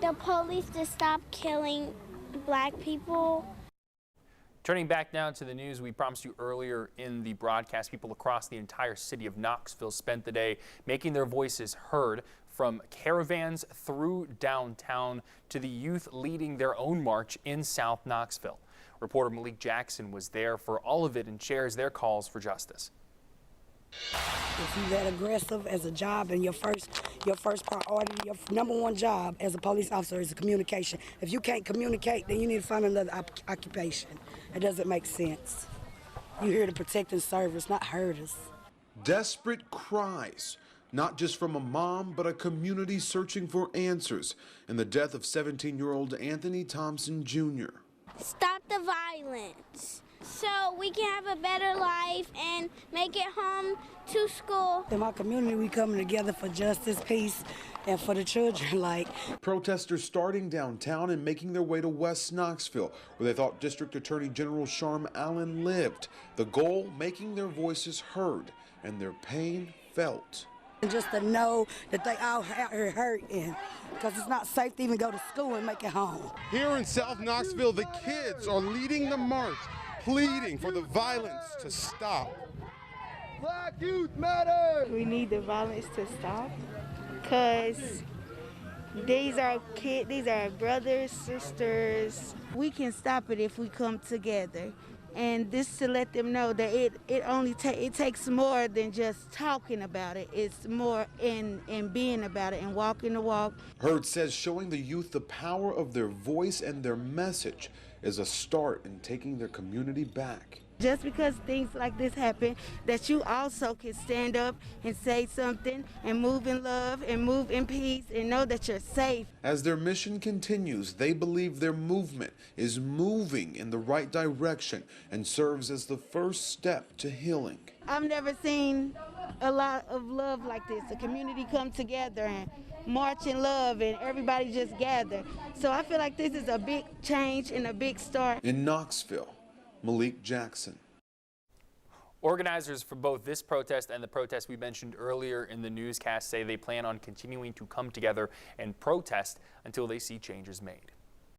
the police to stop killing black people. Turning back now to the news we promised you earlier in the broadcast, people across the entire city of Knoxville spent the day making their voices heard, from caravans through downtown to the youth leading their own march in South Knoxville. Reporter Malik Jackson was there for all of it and shares their calls for justice. If you're that aggressive as a job and your first priority, your number one job as a police officer is communication. If you can't communicate, then you need to find another occupation. It doesn't make sense. You're here to protect and serve us, not hurt us. Desperate cries, not just from a mom, but a community searching for answers in the death of 17-year-old Anthony Thompson Jr. Stop the violence so we can have a better life and make it home to school. In my community, we coming together for justice, peace, and for the children. Protesters starting downtown and making their way to West Knoxville, where they thought District Attorney General Sharm Allen lived. The goal, making their voices heard and their pain felt. And just to know that they all out here hurting, because it's not safe to even go to school and make it home. Here in South Knoxville, the kids are leading the march, pleading for the violence to stop. Black youth matter! We need the violence to stop, because these are kids, these are brothers, sisters. We can stop it if we come together. And this to let them know that it takes more than just talking about it. It's more in being about it and walking the walk. Hurd says showing the youth the power of their voice and their message is a start in taking their community back. Just because things like this happen, that you also can stand up and say something and move in love and move in peace and know that you're safe. As their mission continues, they believe their movement is moving in the right direction and serves as the first step to healing. I've never seen a lot of love like this. The community come together and march in love and everybody just gather. So I feel like this is a big change and a big start. In Knoxville, Malik Jackson. Organizers for both this protest and the protest we mentioned earlier in the newscast say they plan on continuing to come together and protest until they see changes made.